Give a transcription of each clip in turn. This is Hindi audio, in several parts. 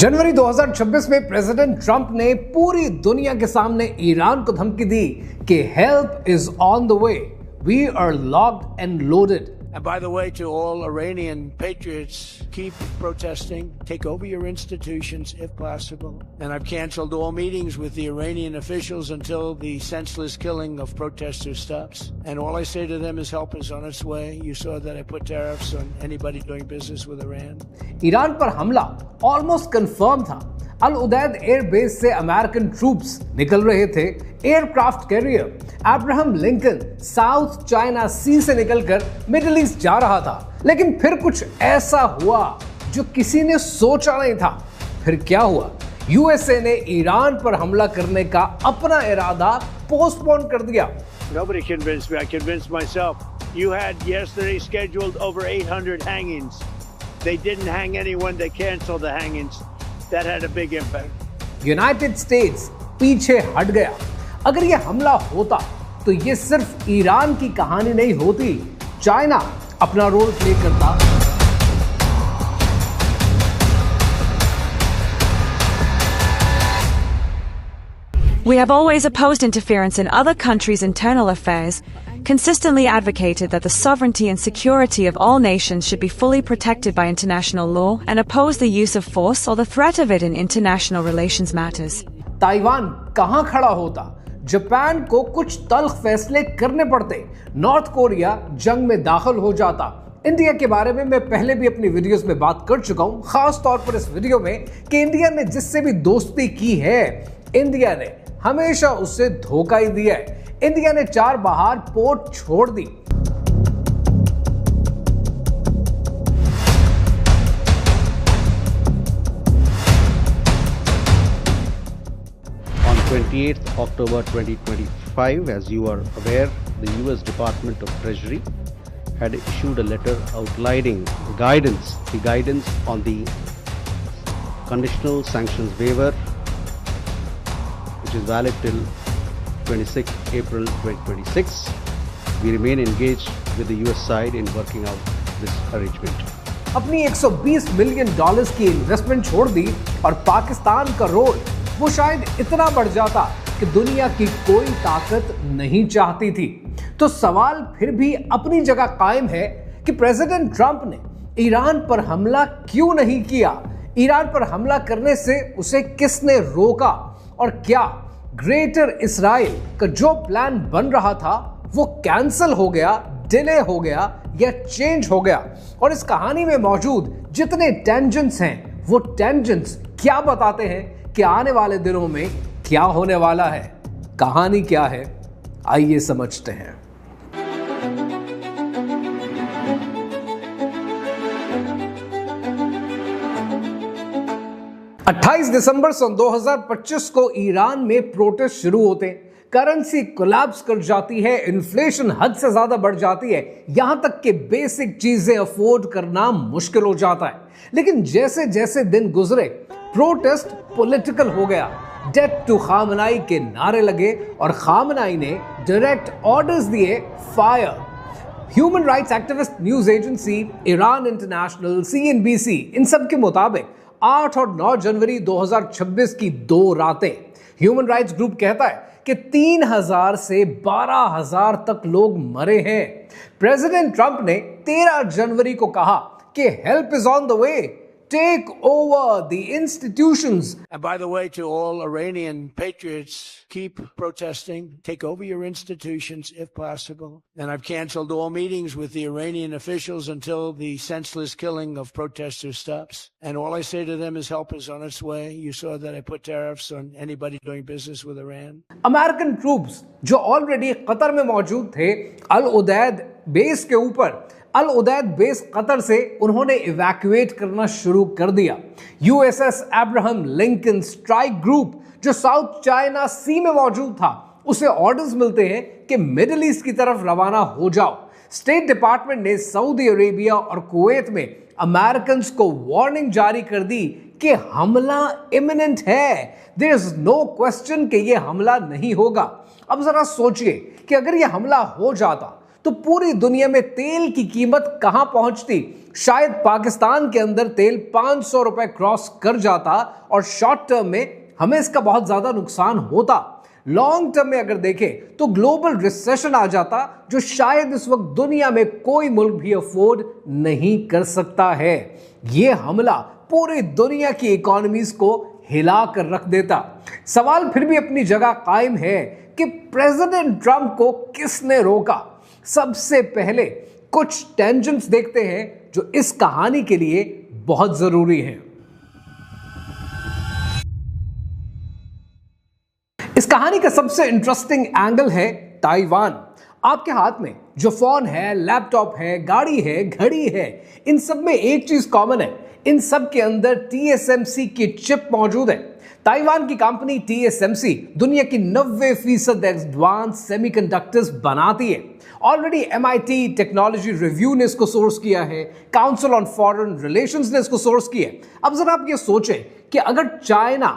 जनवरी 2026 में प्रेसिडेंट ट्रंप ने पूरी दुनिया के सामने ईरान को धमकी दी कि help is on the way, we are locked and loaded. And by the way, to all Iranian patriots, keep protesting, take over your institutions if possible. And I've canceled all meetings with the Iranian officials until the senseless killing of protesters stops. And all I say to them is help is on its way. You saw that I put tariffs on anybody doing business with Iran. Iran पर हमला ऑलमोस्ट कंफर्म था। अल उदैद एयरबेस से अमेरिकन ट्रूप्स निकल रहे थे। Aircraft carrier Abraham Lincoln South China Sea से निकलकर मिडिल ईस्ट जा रहा था। लेकिन फिर कुछ ऐसा हुआ जो किसी ने सोचा नहीं था। फिर क्या हुआ? यूएसए ने ईरान पर हमला करने का अपना इरादा पोस्टपोन कर दिया। Nobody convinced me. I convinced myself. You had yesterday scheduled over 800 hangings. They didn't hang anyone. They canceled the hangings. That had a big impact. United states पीछे हट गया। अगर यह हमला होता तो यह सिर्फ ईरान की कहानी नहीं होती, चाइना अपना रोल प्ले करता। We have always opposed interference in other countries' internal affairs, consistently advocated that the sovereignty and security of all nations should be fully protected by international law, and opposed the use of force or the threat of it in international relations matters. Taiwan कहां खड़ा होता? जापान को कुछ तल्ख फैसले करने पड़ते। नॉर्थ कोरिया जंग में दाखिल हो जाता। इंडिया के बारे में मैं पहले भी अपनी वीडियोस में बात कर चुका हूं, खास तौर पर इस वीडियो में, कि इंडिया ने जिससे भी दोस्ती की है, इंडिया ने हमेशा उससे धोखा ही दिया है। इंडिया ने चाबहार पोर्ट छोड़ दी। On 28th October 2025, as you are aware, the US Department of Treasury had issued a letter outlining the guidance on the conditional sanctions waiver, which is valid till 26th April 2026. We remain engaged with the US side in working out this arrangement. अपनी $120 मिलियन की इन्वेस्टमेंट छोड़ दी और पाकिस्तान का रोल वो शायद इतना बढ़ जाता कि दुनिया की कोई ताकत नहीं चाहती थी। तो सवाल फिर भी अपनी जगह कायम है कि प्रेसिडेंट ट्रंप ने ईरान पर हमला क्यों नहीं किया? ईरान पर हमला करने से उसे किसने रोका? और क्या ग्रेटर इजराइल का जो प्लान बन रहा था वो कैंसिल हो गया, डिले हो गया या चेंज हो गया? और इस कहानी में मौजूद जितने टेंजेंट्स हैं, वो टेंजेंट्स क्या बताते हैं कि आने वाले दिनों में क्या होने वाला है? कहानी क्या है, आइए समझते हैं। अट्ठाईस दिसंबर सन 2025 को ईरान में प्रोटेस्ट शुरू होते हैं। करेंसी कोलैप्स कर जाती है, इन्फ्लेशन हद से ज्यादा बढ़ जाती है, यहां तक कि बेसिक चीजें अफोर्ड करना मुश्किल हो जाता है। लेकिन जैसे जैसे दिन गुजरे, प्रोटेस्ट पॉलिटिकल हो गया। डेथ टू खामनाई के नारे लगे और खामनाई ने डायरेक्ट ऑर्डर्स दिए, fire. Human rights activist news agency Iran international, CNBC, इन सब के मुताबिक 8 और 9 जनवरी 2026 की 2 रातें, ह्यूमन राइट्स ग्रुप कहता है कि 3000 से 12000 तक लोग मरे हैं। प्रेसिडेंट ट्रंप ने 13 जनवरी को कहा कि help is on the way, take over the institutions. And by the way, to all Iranian patriots, keep protesting, take over your institutions if possible. And I've canceled all meetings with the Iranian officials until the senseless killing of protesters stops. And all I say to them is help is on its way. You saw that I put tariffs on anybody doing business with Iran. American troops जो ऑलरेडी कतर में मौजूद थे, अल उदैद बेस के ऊपर, अल उदैद बेस कतर से उन्होंने इवैक्यूएट करना शुरू कर दिया। USS Abraham Lincoln strike group जो साउथ चाइना सी में मौजूद था, उसे ऑर्डर्स मिलते हैं कि मिडिल ईस्ट की तरफ रवाना हो जाओ। स्टेट डिपार्टमेंट ने सऊदी अरेबिया और कुवैत में अमेरिकन को वार्निंग जारी कर दी कि हमला इमिनेंट है, देयर इज नो क्वेश्चन कि यह हमला नहीं होगा। अब जरा सोचिए कि अगर यह हमला हो जाता तो पूरी दुनिया में तेल की कीमत कहां पहुंचती? शायद पाकिस्तान के अंदर तेल 500 रुपए क्रॉस कर जाता और शॉर्ट टर्म में हमें इसका बहुत ज्यादा नुकसान होता। लॉन्ग टर्म में अगर देखें तो ग्लोबल रिसेशन आ जाता, जो शायद इस वक्त दुनिया में कोई मुल्क भी अफोर्ड नहीं कर सकता है। यह हमला पूरी दुनिया की इकोनॉमीज को हिला कर रख देता। सवाल फिर भी अपनी जगह कायम है कि प्रेसिडेंट ट्रंप को किसने रोका? सबसे पहले कुछ टेंजेंट्स देखते हैं जो इस कहानी के लिए बहुत जरूरी हैं। इस कहानी का सबसे इंटरेस्टिंग एंगल है ताइवान। आपके हाथ में जो फोन है, लैपटॉप है, गाड़ी है, घड़ी है, इन सब में एक चीज कॉमन है, इन सब के अंदर TSMC की चिप मौजूद है। ताइवान की कंपनी TSMC दुनिया की 90% एडवांस सेमीकंडक्टर्स बनाती है। ऑलरेडी MIT टेक्नोलॉजी रिव्यू ने इसको सोर्स किया है, काउंसिल ऑन फॉरेन रिलेशंस ने इसको सोर्स किया है। अब जरा आप ये सोचें कि अगर चाइना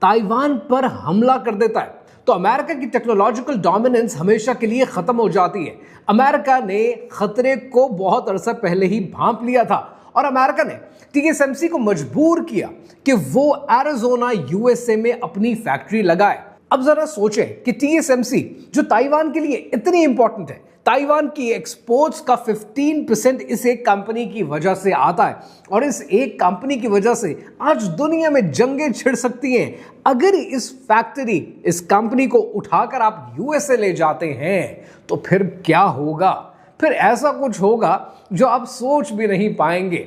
ताइवान पर हमला कर देता है तो अमेरिका की टेक्नोलॉजिकल डोमिनेंस हमेशा के लिए खत्म हो जाती है। अमेरिका ने खतरे को बहुत अरसा पहले ही भांप लिया था और अमेरिका ने TSMC को मजबूर किया कि वो एरिजोना USA में अपनी फैक्ट्री लगाए। अब जरा सोचें कि TSMC जो ताइवान के लिए इतनी इंपॉर्टेंट है, ताइवान की एक्सपोर्ट्स का 15% इस एक कंपनी की वजह से आता है और इस एक कंपनी की वजह से आज दुनिया में जंगें छिड़ सकती हैं। अगर इस फैक्ट्री, इस कंपनी को उठाकर आप USA ले जाते हैं तो फिर क्या होगा? फिर ऐसा कुछ होगा जो आप सोच भी नहीं पाएंगे।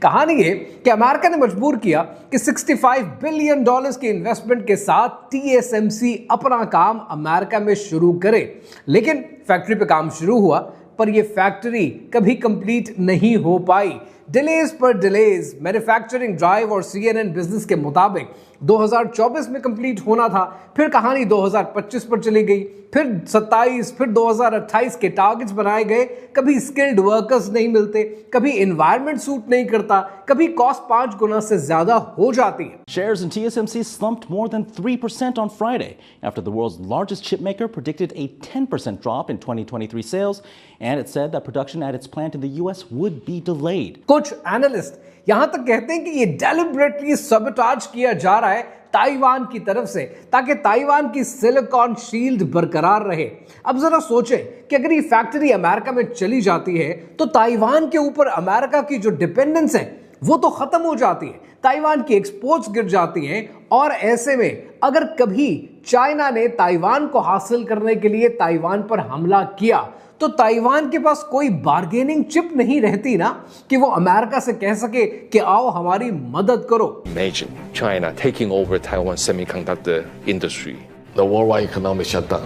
कहानी ये कि अमेरिका ने मजबूर किया कि $65 बिलियन की इन्वेस्टमेंट के साथ TSMC अपना काम अमेरिका में शुरू करे। लेकिन फैक्ट्री पे काम शुरू हुआ पर यह फैक्ट्री कभी कंप्लीट नहीं हो पाई। डिलेज पर डिलेज। मैन्युफैक्चरिंग ड्राइव और CNN बिजनेस के मुताबिक 2024 में कंप्लीट होना था, फिर कहानी 2025 पर चली गई, फिर 27, फिर 2028 के टारगेट्स बनाए गए। कभी स्किल्ड वर्कर्स नहीं मिलते, कभी एनवायरनमेंट सूट नहीं करता, कभी कॉस्ट 5 गुना से ज्यादा हो जाती है। Shares in TSMC slumped more than 3% on Friday after the world's largest chipmaker predicted a 10% drop in 2023 sales, and it said that production at its plant in the US would be delayed. कुछ एनालिस्ट यहां तक कहते हैं कि ये डेलिबरेटली सबोटाज किया जा रहा है ताइवान की तरफ से, ताकि ताइवान की सिलिकॉन शील्ड बरकरार रहे। अब जरा सोचें कि अगर ये फैक्ट्री अमेरिका में चली जाती है तो ताइवान के ऊपर अमेरिका की जो डिपेंडेंस है वो तो खत्म हो जाती है, ताइवान की एक्सपोर्ट्स गिर जाती हैं। और ऐसे में अगर कभी चाइना ने ताइवान को हासिल करने के लिए ताइवान पर हमला किया तो ताइवान के पास कोई बार्गेनिंग चिप नहीं रहती ना कि वो अमेरिका से कह सके कि आओ हमारी मदद करो। Imagine China taking over Taiwan's semiconductor industry. The worldwide economic shutdown.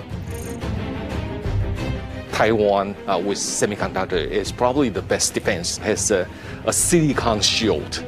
Taiwan with semiconductor is probably the best defense, has a silicon shield.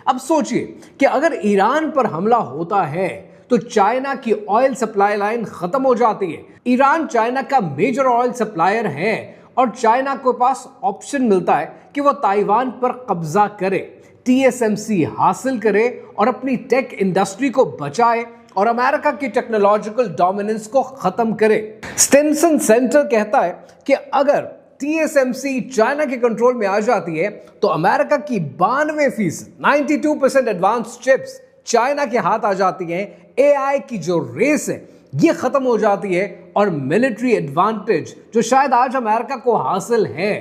अब सोचिए कि अगर ईरान पर हमला होता है तो चाइना की ऑयल सप्लाई लाइन खत्म हो जाती है। ईरान चाइना का मेजर ऑयल सप्लायर है और चाइना के पास ऑप्शन मिलता है कि वो ताइवान पर कब्जा करे, TSMC हासिल करे और अपनी टेक इंडस्ट्री को बचाए और अमेरिका की टेक्नोलॉजिकल डोमिनेंस को खत्म करे। स्टिनसन सेंटर कहता है कि अगर TSMC चाइना के कंट्रोल में आ जाती है तो अमेरिका की 92%, 92% एडवांस चिप्स चाइना के हाथ आ जाती हैं। AI की जो रेस है ये खत्म हो जाती है और मिलिट्री एडवांटेज जो शायद आज अमेरिका को हासिल है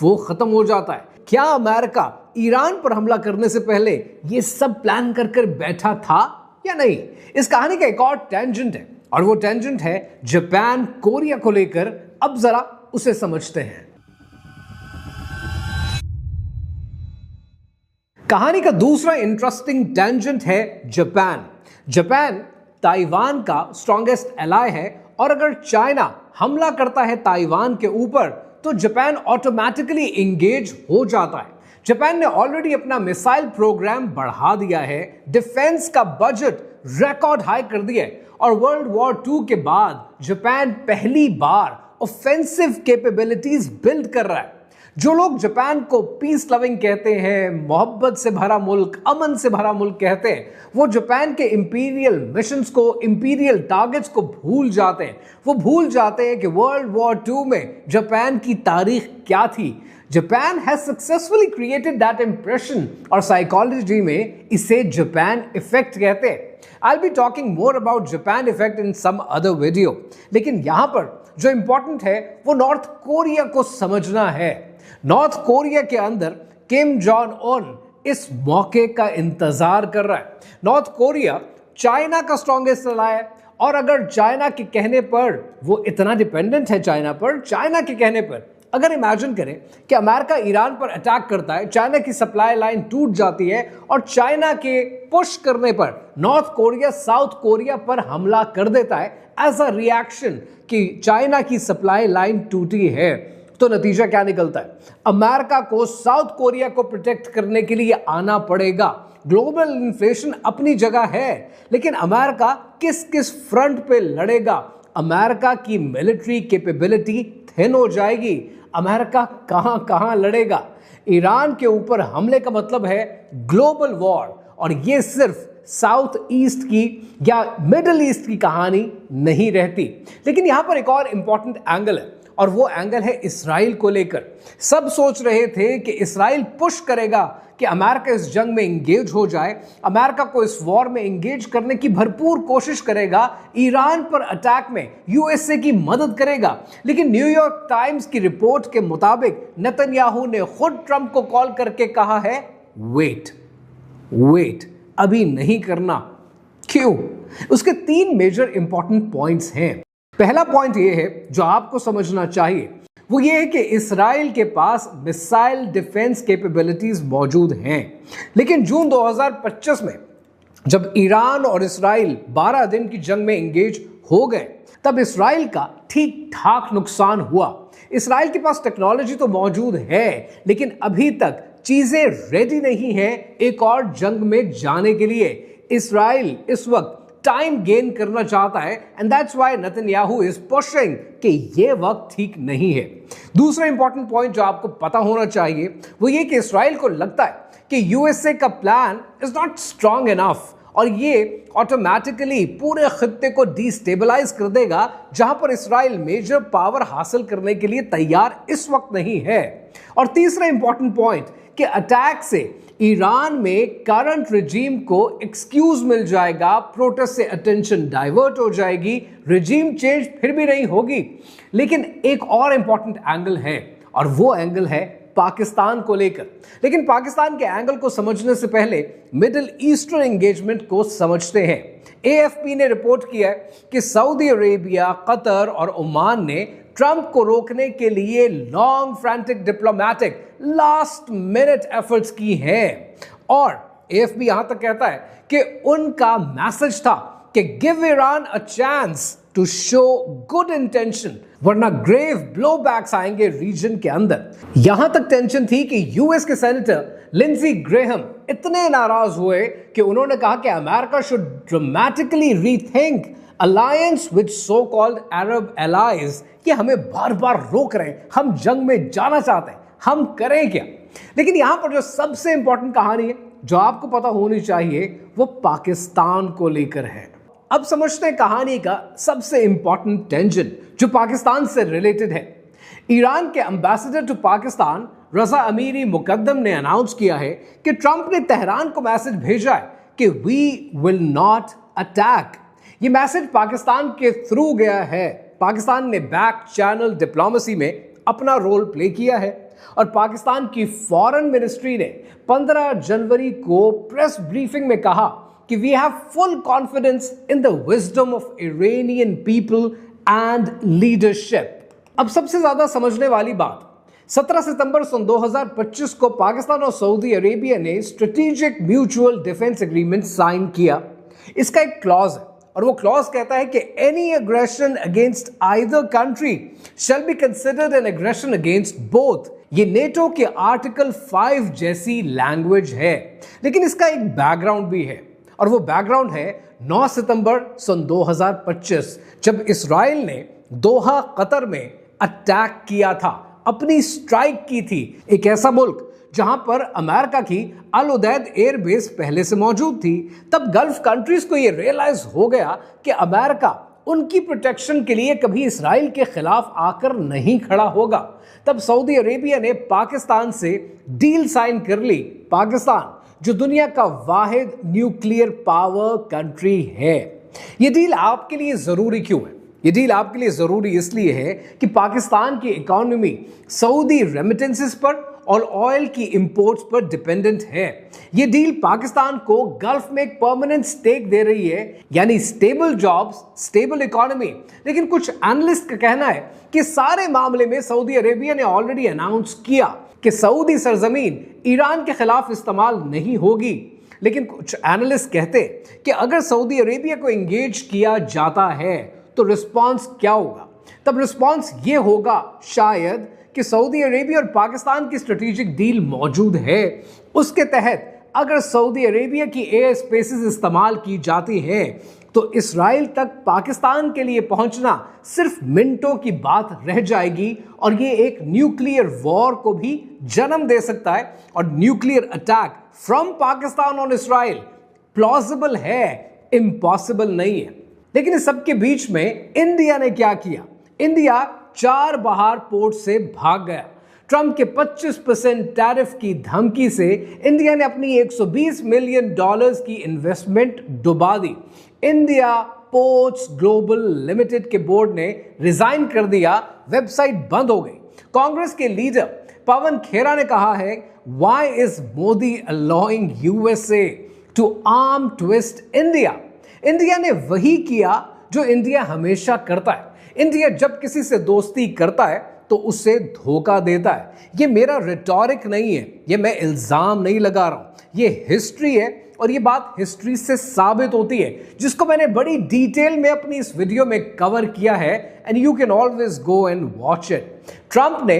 वो खत्म हो जाता है। क्या अमेरिका ईरान पर हमला करने से पहले ये सब प्लान कर बैठा था या नहीं? इस कहानी का एक और टेंजेंट है और वो टेंजेंट है जापान कोरिया को लेकर। अब जरा उसे समझते हैं। कहानी का दूसरा इंटरेस्टिंग टेंजेंट है जापान। जापान ताइवान का स्ट्रॉन्गेस्ट एलाय है और अगर चाइना हमला करता है ताइवान के ऊपर तो जापान ऑटोमेटिकली इंगेज हो जाता है। जापान ने ऑलरेडी अपना मिसाइल प्रोग्राम बढ़ा दिया है, डिफेंस का बजट रिकॉर्ड हाई कर दिया है और वर्ल्ड वॉर 2 के बाद जापान पहली बार ऑफेंसिव कैपेबिलिटीज बिल्ड कर रहा है। जो लोग जापान को पीस लविंग कहते हैं, मोहब्बत से भरा मुल्क, अमन से भरा मुल्क कहते हैं, वो जापान के इंपीरियल मिशंस को, इंपीरियल टारगेट्स को भूल जाते हैं। वो भूल जाते हैं कि वर्ल्ड वॉर II में जापान की तारीख क्या थी। Japan has successfully created that impression और साइकोलॉजी में इसे जापान इफेक्ट कहते हैं। I'll be talking more about Japan effect in some other video. लेकिन यहां पर जो इंपॉर्टेंट है वो नॉर्थ कोरिया को समझना है। नॉर्थ कोरिया के अंदर किम जॉन उन इस मौके का इंतजार कर रहा है। नॉर्थ कोरिया चाइना का स्ट्रॉन्गेस्ट अलाय है और अगर चाइना के कहने पर, वो इतना डिपेंडेंट है चाइना पर, चाइना के कहने पर अगर इमेजिन करें कि अमेरिका ईरान पर अटैक करता है, चाइना की सप्लाई लाइन टूट जाती है और चाइना के पुश करने पर नॉर्थ कोरिया साउथ कोरिया पर हमला कर देता है एज अ रिएक्शन कि चाइना की सप्लाई लाइन टूटी है, तो नतीजा क्या निकलता है? अमेरिका को साउथ कोरिया को प्रोटेक्ट करने के लिए आना पड़ेगा। ग्लोबल इन्फ्लेशन अपनी जगह है, लेकिन अमेरिका किस किस फ्रंट पे लड़ेगा? अमेरिका की मिलिट्री कैपेबिलिटी थिन हो जाएगी। अमेरिका कहां कहां लड़ेगा? ईरान के ऊपर हमले का मतलब है ग्लोबल वॉर, और ये सिर्फ साउथ ईस्ट की या मिडिल ईस्ट की कहानी नहीं रहती। लेकिन यहां पर एक और इंपॉर्टेंट एंगल है, और वो एंगल है इसराइल को लेकर। सब सोच रहे थे कि इसराइल पुश करेगा कि अमेरिका इस जंग में इंगेज हो जाए, अमेरिका को इस वॉर में इंगेज करने की भरपूर कोशिश करेगा, ईरान पर अटैक में यूएसए की मदद करेगा। लेकिन न्यूयॉर्क टाइम्स की रिपोर्ट के मुताबिक नेतन्याहू ने खुद ट्रंप को कॉल करके कहा है, वेट, अभी नहीं करना। क्यों? उसके 3 मेजर इंपॉर्टेंट पॉइंट्स हैं। पहला पॉइंट ये है जो आपको समझना चाहिए, वो ये है कि इसराइल के पास मिसाइल डिफेंस कैपेबिलिटीज मौजूद हैं। लेकिन जून 2025 में जब ईरान और इसराइल 12 दिन की जंग में एंगेज हो गए, तब इसराइल का ठीक ठाक नुकसान हुआ। इसराइल के पास टेक्नोलॉजी तो मौजूद है, लेकिन अभी तक चीजें रेडी नहीं है एक और जंग में जाने के लिए। इसराइल इस वक्त टाइम गेन करना चाहता है, and that's why Netanyahu is pushing कि ये वक्त ठीक नहीं है। दूसरा इंपॉर्टेंट पॉइंट जो आपको पता होना चाहिए वो ये कि इसराइल को लगता है कि यूएसए का plan is not strong enough, और ये ऑटोमेटिकली पूरे खित्ते को डिस्टेबलाइज कर देगा, जहां पर इसराइल मेजर पावर हासिल करने के लिए तैयार इस वक्त नहीं है। और तीसरा इंपॉर्टेंट पॉइंट कि अटैक से ईरान में करंट रिजीम को एक्सक्यूज मिल जाएगा, प्रोटेस्ट से अटेंशन डाइवर्ट हो जाएगी, रिजीम चेंज फिर भी नहीं होगी। लेकिन एक और इंपॉर्टेंट एंगल है, और वो एंगल है पाकिस्तान को लेकर। लेकिन पाकिस्तान के एंगल को समझने से पहले मिडिल ईस्टर्न एंगेजमेंट को समझते हैं। AFP ने रिपोर्ट किया है कि सऊदी अरेबिया, कतर और ओमान ने ट्रंप को रोकने के लिए long frantic diplomatic last minute efforts की हैं। और AFP यहां तक कहता है कि उनका मैसेज था कि give Iran a chance to show good intention, वरना ग्रेव ब्लोबैक्स आएंगे रीजन के अंदर। यहां तक टेंशन थी कि यूएस के सेनेटर लिंडसे ग्रेहम इतने नाराज हुए कि उन्होंने कहा कि America should dramatically rethink alliance with so called Arab allies, कि हमें बार बार रोक रहे हैं, हम जंग में जाना चाहते हैं, हम करें क्या? लेकिन यहां पर जो सबसे इंपॉर्टेंट कहानी है जो आपको पता होनी चाहिए वो पाकिस्तान को लेकर है। अब समझते हैं कहानी का सबसे इंपॉर्टेंट टेंशन जो पाकिस्तान से रिलेटेड है। ईरान के एम्बेसडर टू पाकिस्तान रजा अमीरी मुकद्दम ने अनाउंस किया है कि ट्रंप ने तेहरान को मैसेज भेजा है कि वी विल नॉट अटैक। ये मैसेज पाकिस्तान के थ्रू गया है। पाकिस्तान ने बैक चैनल डिप्लोमेसी में अपना रोल प्ले किया है, और पाकिस्तान की फॉरेन मिनिस्ट्री ने 15 जनवरी को प्रेस ब्रीफिंग में कहा कि we have full confidence in the wisdom of Iranian people and leadership. अब सबसे ज्यादा समझने वाली बात, 17 सितंबर सन 2025 को पाकिस्तान और सऊदी अरेबिया ने strategic mutual defence agreement sign किया। इसका एक क्लॉज है, और वो क्लॉज कहता है कि any aggression against either country shall be considered an aggression against both. ये नेटो के आर्टिकल 5 जैसी लैंग्वेज है। लेकिन इसका एक बैकग्राउंड भी है, और वो बैकग्राउंड है 9 सितंबर सन 2025 जब इसराइल ने दोहा कतर में अटैक किया था, अपनी स्ट्राइक की थी। एक ऐसा मुल्क जहां पर अमेरिका की अल उदैद एयरबेस पहले से मौजूद थी। तब गल्फ कंट्रीज को यह रियलाइज हो गया कि अमेरिका उनकी प्रोटेक्शन के लिए कभी इसराइल के खिलाफ आकर नहीं खड़ा होगा। तब सऊदी अरेबिया ने पाकिस्तान से डील साइन कर ली। पाकिस्तान जो दुनिया का वाहिद न्यूक्लियर पावर कंट्री है। यह डील आपके लिए जरूरी क्यों है? ये डील आपके लिए जरूरी इसलिए है कि पाकिस्तान की इकोनॉमी सऊदी रेमिटेंसेस पर और ऑयल की इंपोर्ट्स पर डिपेंडेंट है। ये डील पाकिस्तान को गल्फ में एक परमानेंट स्टेक दे रही है, यानी स्टेबल जॉब्स, स्टेबल इकोनॉमी। लेकिन कुछ एनालिस्ट का कहना है कि सारे मामले में सऊदी अरेबिया ने ऑलरेडी अनाउंस किया कि सऊदी सरजमीन ईरान के खिलाफ इस्तेमाल नहीं होगी। लेकिन कुछ एनालिस्ट कहते कि अगर सऊदी अरेबिया को एंगेज किया जाता है तो रिस्पांस क्या होगा? तब रिस्पांस ये होगा शायद कि सऊदी अरेबिया और पाकिस्तान की स्ट्रेटेजिक डील मौजूद है। उसके तहत अगर सऊदी अरेबिया की एयर स्पेसेस इस्तेमाल की जाती है तो इसराइल तक पाकिस्तान के लिए पहुंचना सिर्फ मिनटों की बात रह जाएगी और ये एक न्यूक्लियर वॉर को भी जन्म दे सकता है। और nuclear attack from Pakistan on Israel plausible है, इम्पॉसिबल नहीं है। लेकिन इस सब के बीच में इंडिया ने क्या किया? इंडिया चाबहार पोर्ट से भाग गया। ट्रंप के 25% टैरिफ की धमकी से इंडिया ने अपनी $120 मिलियन की इन्वेस्टमेंट डुबा दी। इंडिया पोर्ट्स ग्लोबल लिमिटेड के बोर्ड ने रिजाइन कर दिया, वेबसाइट बंद हो गई। कांग्रेस के लीडर पवन खेरा ने कहा है, why is Modi allowing USA to arm twist India? India ने वही किया जो इंडिया हमेशा करता है। इंडिया जब किसी से दोस्ती करता है तो उससे धोखा देता है। ये मेरा रिटॉरिक नहीं है, ये मैं इल्जाम नहीं लगा रहा हूं, ये हिस्ट्री है और ये बात हिस्ट्री से साबित होती है, जिसको मैंने बड़ी डिटेल में अपनी इस वीडियो में कवर किया है and you can always go and watch it. Trump ने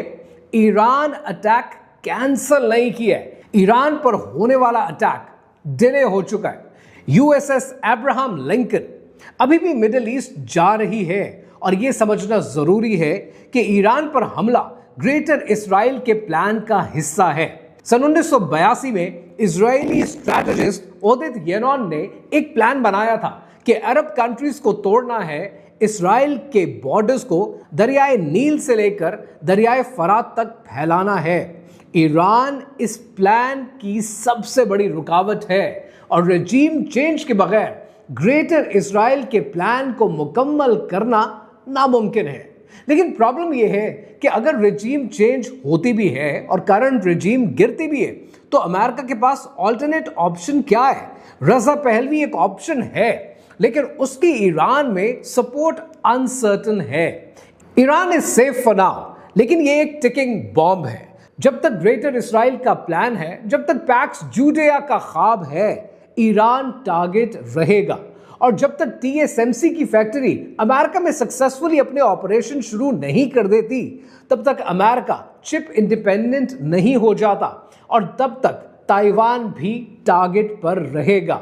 ईरान अटैक कैंसिल नहीं किया है। ईरान पर होने वाला अटैक डिले हो चुका है। यूएसएस अब्राहम लिंकन अभी भी मिडिल ईस्ट जा रही है और यह समझना जरूरी है कि ईरान पर हमला ग्रेटर इसराइल के प्लान का हिस्सा है। सन 1982 में इजरायली स्ट्रैटेजिस्ट ओदित येनॉन ने एक प्लान बनाया था कि अरब कंट्रीज को तोड़ना है, इसराइल के बॉर्डर्स को दरियाए नील से लेकर दरियाए फरात तक फैलाना है। ईरान इस प्लान की सबसे बड़ी रुकावट है और रेजीम चेंज के बगैर ग्रेटर इसराइल के प्लान को मुकम्मल करना नामुमकिन है। लेकिन प्रॉब्लम यह है कि अगर रेजीम चेंज होती भी है और करंट रेजीम गिरती भी है तो अमेरिका के पास ऑल्टरनेट ऑप्शन क्या है? रजा पहलवी एक ऑप्शन है, लेकिन उसकी ईरान में सपोर्ट अनसर्टन है। Iran is safe for now, लेकिन ये एक टिकिंग बॉम्ब है। जब तक ग्रेटर इसराइल का प्लान है, जब तक पैक्स जूडिया का ख्वाब है, ईरान टारगेट रहेगा। और जब तक टीएसएमसी की फैक्ट्री अमेरिका में सक्सेसफुली अपने ऑपरेशन शुरू नहीं कर देती, तब तक अमेरिका चिप इंडिपेंडेंट नहीं हो जाता और तब तक ताइवान भी टारगेट पर रहेगा।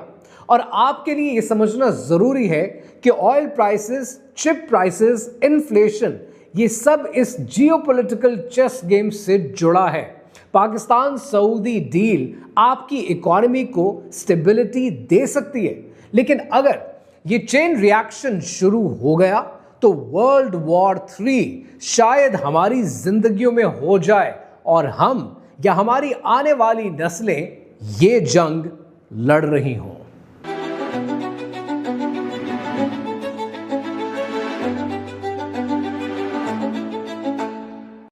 और आपके लिए यह समझना जरूरी है कि oil prices, chip prices, inflation, ये सब इस जियोपॉलिटिकल चेस गेम से जुड़ा है। पाकिस्तान सऊदी डील आपकी इकोनॉमी को स्टेबिलिटी दे सकती है, लेकिन अगर ये चेन रिएक्शन शुरू हो गया तो वर्ल्ड वॉर 3 शायद हमारी जिंदगियों में हो जाए और हम या हमारी आने वाली नस्लें ये जंग लड़ रही हों।